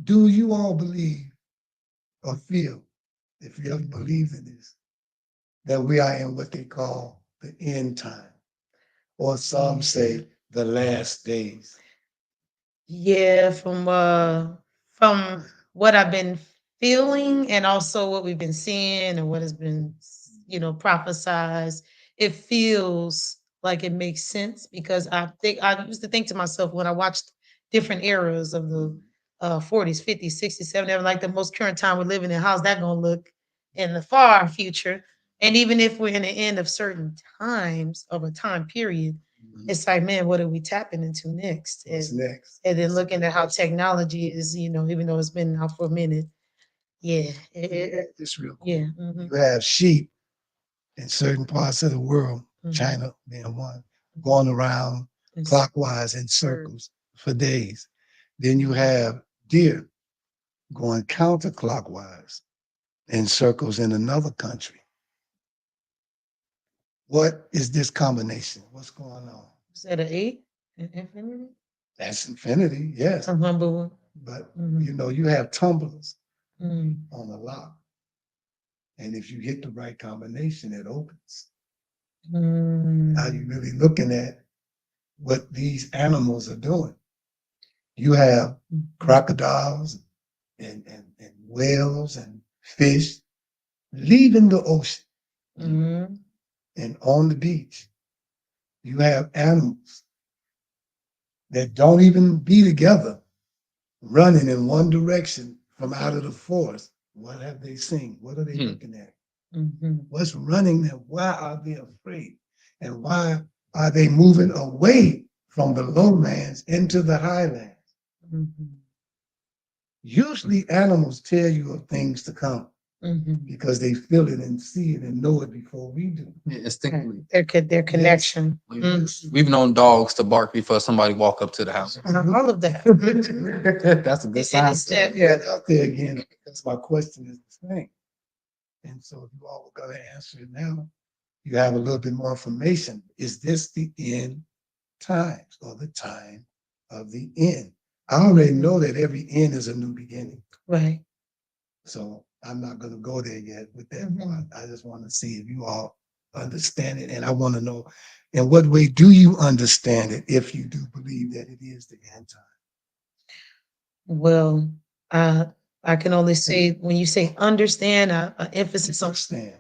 do you all believe or feel, if you ever believe in this, that we are in what they call the end time, or some say the last days? Yeah, from what I've been feeling and also what we've been seeing and what has been, prophesized, it feels like it makes sense because I used to think to myself when I watched different eras of the 40s, 50s, 60s, 70s, like the most current time we're living in, how's that gonna look in the far future? And even if we're in the end of certain times of a time period, it's like, man, what are we tapping into next? What's next? And then looking at how technology is, even though it's been out for a minute. Yeah. Just real quick. Yeah. Mhm. You have sheep in certain parts of the world, Mhm. China being one, going around It's- clockwise in circles for days. Then you have deer going counterclockwise in circles in another country. What is this combination? What's going on? Is that an 8? Infinity? That's infinity, yes. A humble one. But Mhm. you know, you have tumblers Mm. on a lock. And if you hit the right combination, it opens. Now you're really looking at what these animals are doing. You have crocodiles and whales and fish leaving the ocean Mhm. and on the beach. You have animals that don't even be together, running in one direction from out of the forest. What have they seen? What are they looking at? Mhm. What's running them? Why are they afraid? And why are they moving away from the lowlands into the highlands? Mhm. Usually animals tell you of things to come Mhm. because they feel it and see it and know it before we do. Yeah, instinctively. Their connection. We've known dogs to bark before somebody walk up to the house. All of that. That's a good And sign. it's that- Get out there again, because my question is the same. And so if you all are going to answer it now, you have a little bit more information. Is this the end times or the time of the end? I already know that every end is a new beginning. Right. So I'm not going to go there yet with that Mhm. part. I just want to see if you all understand it. And I want to know, in what way do you understand it if you do believe that it is the end time? Well, I can only say when you say understand, emphasis on Understand.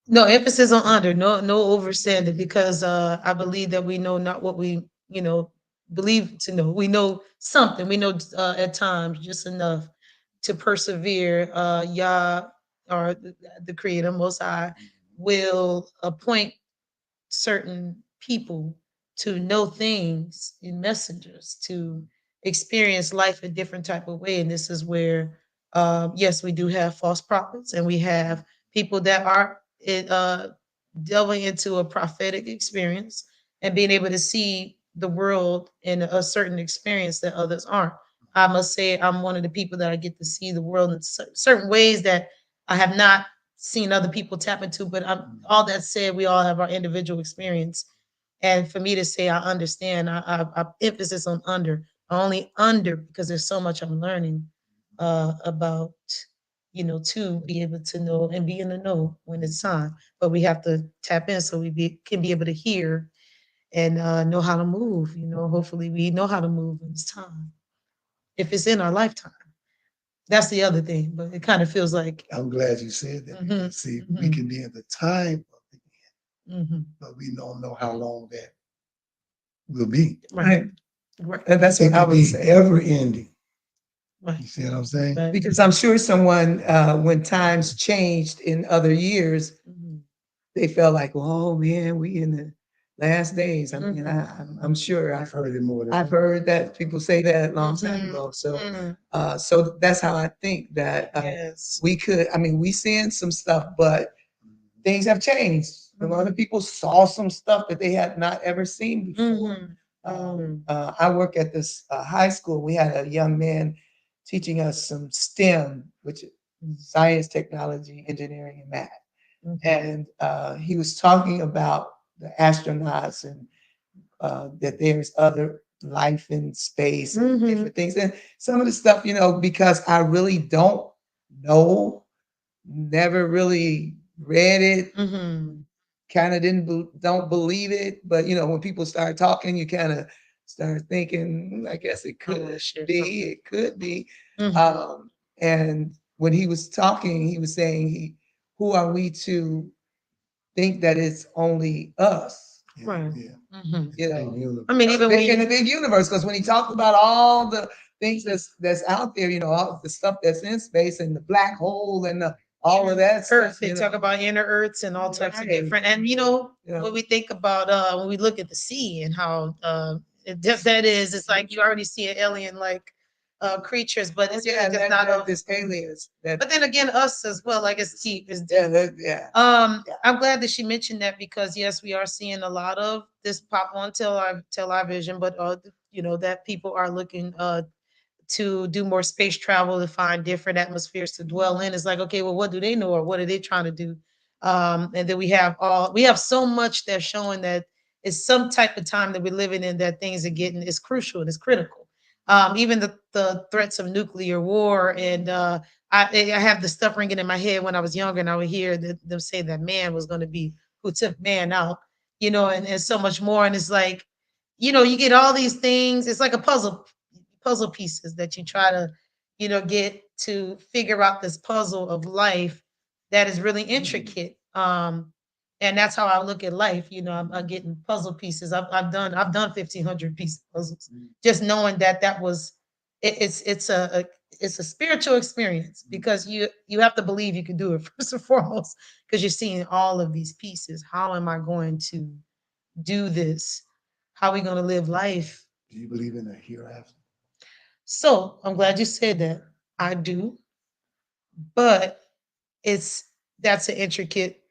no emphasis on under, no overstanding, because I believe that we know not what we believe to know. We know something. We know at times just enough to persevere. Yah, or the Creator, Most High, will appoint certain people to know things in messengers to experience life a different type of way. And this is where, yes, we do have false prophets and we have people that are delving into a prophetic experience and being able to see the world in a certain experience that others aren't. I must say, I'm one of the people that I get to see the world in certain ways that I have not seen other people tap into. But all that said, we all have our individual experience. And for me to say I understand, I emphasis on under, only under, because there's so much I'm learning about, to be able to know and be in the know when it's time. But we have to tap in so can be able to hear and know how to move. Hopefully we know how to move when it's time, if it's in our lifetime. That's the other thing, but it kind of feels like, I'm glad you said that. Mhm, Because, see, we mhm. can be in the time of the end, mhm, but we don't know how long that will be. right, right, And that's It what I could would be say. ever ending. You right, see what I'm saying? right. Because I'm sure someone, when times changed in other years, Mhm, they felt like, well, oh man, we in the last days. I mean, mhm. I'm sure I've heard it more than I've heard that people say that a long time Mhm, ago. So, mhm. so that's how I think that Yes. we could. I mean, we seeing some stuff, but things have changed. A lot of people saw some stuff that they had not ever seen before. Mhm, mhm. I work at this high school. We had a young man teaching us some STEM, which is science, technology, engineering, and math. Mhm. And he was talking about the astronauts and that there's other life in space and Mhm. different things. And some of the stuff, because I really don't know, never really read it, Mhm. kind of don't believe it. But when people start talking, you kind of start thinking, I guess it could Oh, shit. be, it could be. Mhm. And when he was talking, he was saying, who are we to think that it's only us? Right. Yeah. Mhm. You know, Universe. I mean, even when in a you, big universe, because when he talked about all the things that's out there, all the stuff that's in space and the black hole and all of that Earth, stuff, they talk about inner Earths and all types of Right. different, and Yeah. when we think about when we look at the sea and how that is, it's like you already see an alien like creatures, but it's yeah, just not of. this aliens. That, But then again, us as well, like it's deep, it's deep. yeah. Yeah. I'm glad that she mentioned that because yes, we are seeing a lot of this pop on television, but that people are looking to do more space travel to find different atmospheres to dwell in. It's like, okay, well, what do they know or what are they trying to do? And then we have so much that's showing that it's some type of time that we're living in that things are getting is crucial and it's critical. Even the threats of nuclear war and I have the stuff ringing in my head when I was younger and I would hear them say that man was going to be who took man out, and so much more. And it's like, you get all these things. It's like a puzzle pieces that you try to, get to figure out this puzzle of life that is really intricate. And that's how I look at life. I'm getting puzzle pieces. I've done 1,500 piece puzzles, just knowing that was it's a spiritual experience because you have to believe you can do it first and foremost because you're seeing all of these pieces. How am I going to do this? How are we going to live life? Do you believe in a hereafter? So I'm glad you said that. I do, but that's an intricate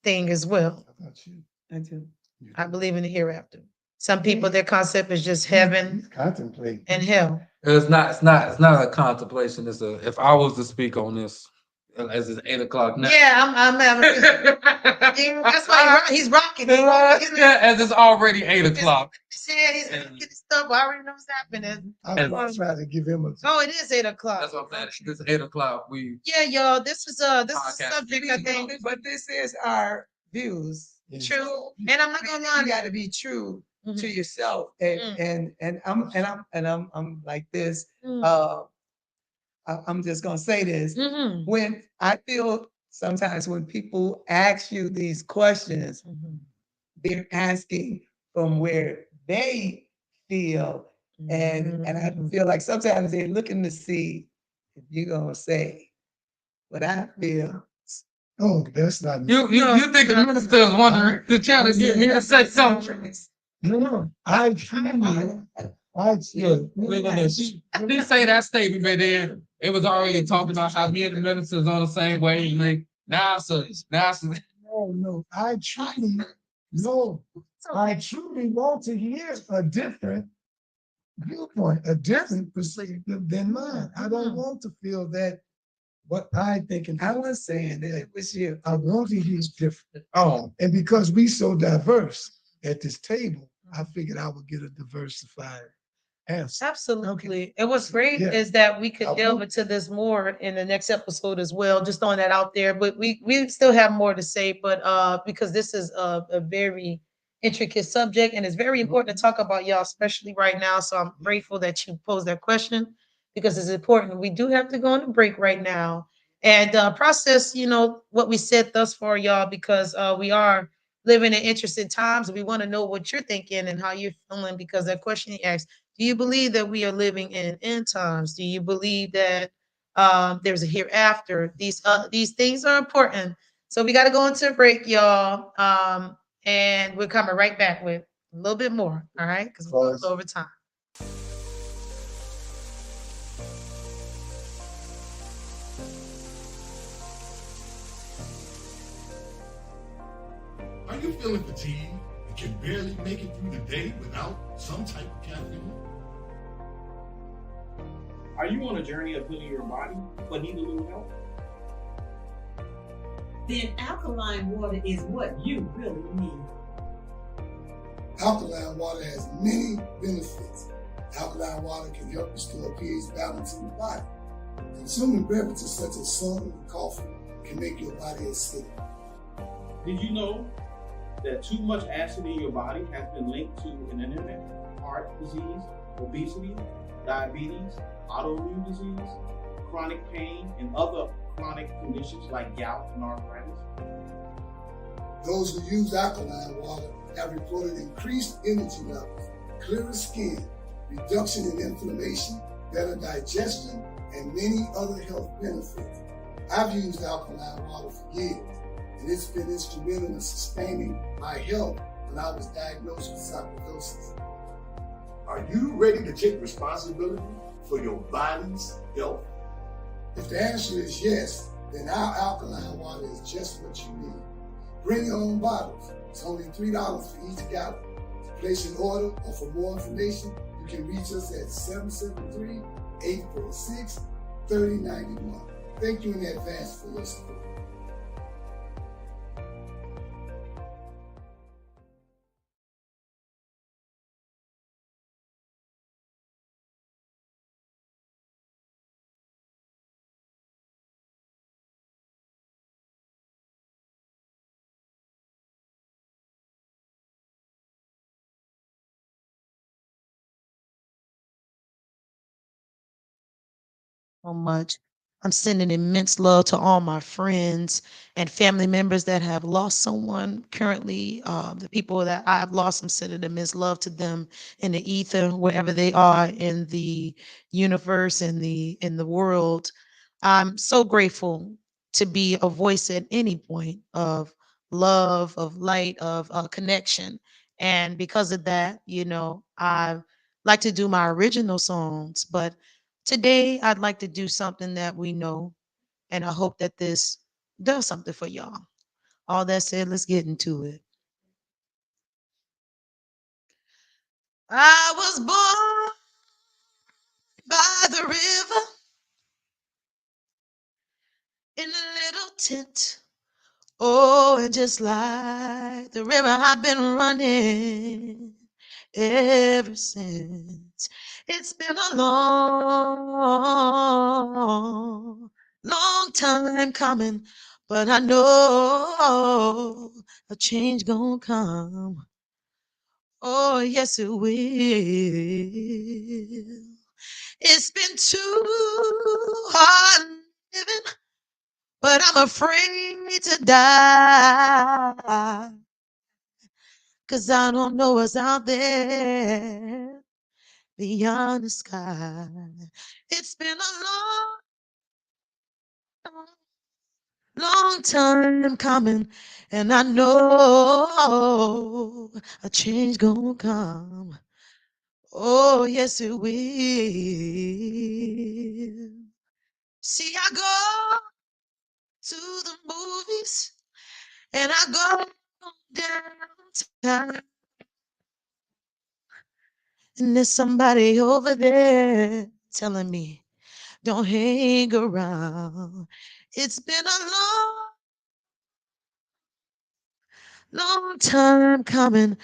thing as well. How about you? I do. I believe in the hereafter. Some people, their concept is just heaven Contemplate. and hell. It's not a contemplation. If I was to speak on this, as it's 8 o'clock now. Yeah, I'm having. That's why he's rocking. Yeah, as it's already 8 o'clock. Yeah, he's getting stuff. I already know what's happening. I was trying to give him a. Oh, it is 8 o'clock. That's what I'm saying. It's 8 o'clock. Yeah, y'all. This is a Podcast. subject I think But this is our views. true, and I'm not gonna lie. You got to be true to Mhm. yourself, Mm. and I'm like this. Mm. I'm just gonna say this. Mhm. When I feel sometimes when people ask you these questions, Mhm. they're asking from where they feel, and I Mhm. feel like sometimes they're looking to see if you're gonna say what I feel. Oh, that's not. You think the minister is wondering to try to get me to say something? No, I truly, Look at this. She say that statement, but then it was already talking about how me and the minister is on the same wavelength. Now, no, I truly want to hear a different viewpoint, a different perspective than mine. I don't want to feel that what I think and I was saying that it was you. I want to hear different. And because we so diverse at this table, I figured I would get a diversified Yes. Absolutely. And what's great Yeah. is that we could I delve will. into this more in the next episode as well. Just throwing that out there. But we still have more to say, but because this is a very intricate subject and it's very important to talk about, y'all, especially right now. So I'm grateful that you posed that question because it's important. We do have to go on a break right now and process, what we said thus far, y'all, because we are living in interesting times. We want to know what you're thinking and how you're feeling because that question you asked, do you believe that we are living in end times? Do you believe that there's a hereafter? These things are important. So we got to go into a break, y'all, and we're coming right back with a little bit more. All right, because we're over time. Are you feeling fatigued and can barely make it through the day without some type of caffeine? Are you on a journey of healing your body but need a little help? Then alkaline water is what you really need. Alkaline water has many benefits. Alkaline water can help restore pH balance in the body. Consuming beverages such as soda and coffee can make your body acidic. Did you know that too much acid in your body has been linked to an internet, heart disease, obesity, diabetes, autoimmune disease, chronic pain, and other chronic conditions like gout and arthritis? Those who use alkaline water have reported increased energy levels, clearer skin, reduction in inflammation, better digestion, and many other health benefits. I've used alkaline water for years, and it's been instrumental in sustaining my health when I was diagnosed with sarcoidosis. Are you ready to take responsibility for your body's health? If the answer is yes, then our alkaline water is just what you need. Bring your own bottles. It's only $3 for each gallon. To place an order or for more information, you can reach us at 773-846-3091. Thank you in advance for your support. So much. I'm sending immense love to all my friends and family members that have lost someone currently. The people that I've lost, I'm sending immense love to them in the ether, wherever they are in the universe, in the world. I'm so grateful to be a voice at any point of love, of light, of connection. And because of that, I like to do my original songs, but today, I'd like to do something that we know, and I hope that this does something for y'all. All that said, let's get into it. I was born by the river in a little tent. Oh, and just like the river, I've been running ever since. It's been a long time coming, but I know a change gonna come. Oh, yes, it will. It's been too hard living, but I'm afraid to die. 'Cause I don't know what's out there beyond the sky. It's been a long time coming, and I know a change gonna come. Oh, yes, it will. See, I go to the movies and I go downtown, and there's somebody over there telling me, don't hang around. It's been a long time coming,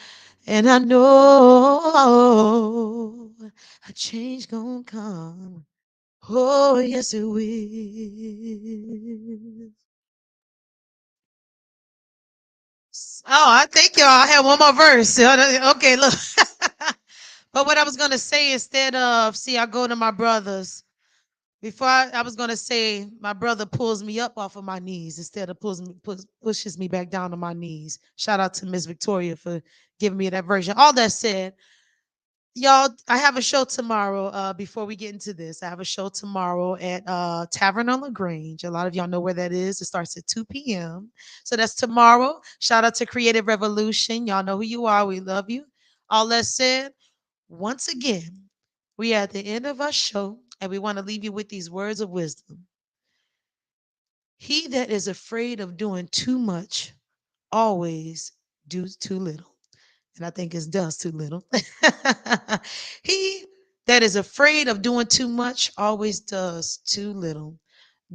and I know a change gonna come. Oh, yes, it will. Oh, I think y'all I have one more verse. Okay, look. But what I was gonna say instead of, see, I go to my brothers. Before I was gonna say, my brother pulls me up off of my knees instead of pushes me back down to my knees. Shout out to Miss Victoria for giving me that version. All that said, y'all, I have a show tomorrow. Before we get into this, I have a show tomorrow at Tavern on LaGrange. A lot of y'all know where that is. It starts at 2 p.m. So that's tomorrow. Shout out to Creative Revolution. Y'all know who you are. We love you. All that said, once again, we are at the end of our show, and we want to leave you with these words of wisdom. He that is afraid of doing too much always does too little. And I think it's does too little. He that is afraid of doing too much always does too little.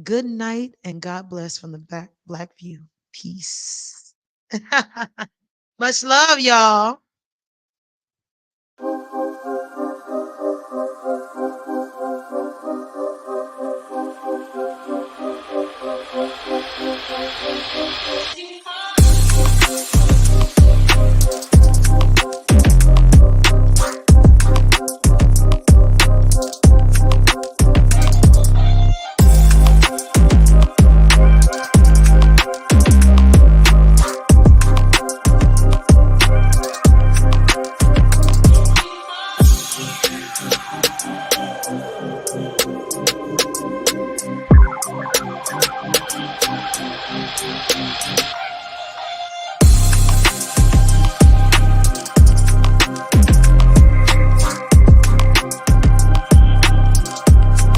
Good night and God bless from the Black View. Peace. Much love, y'all. You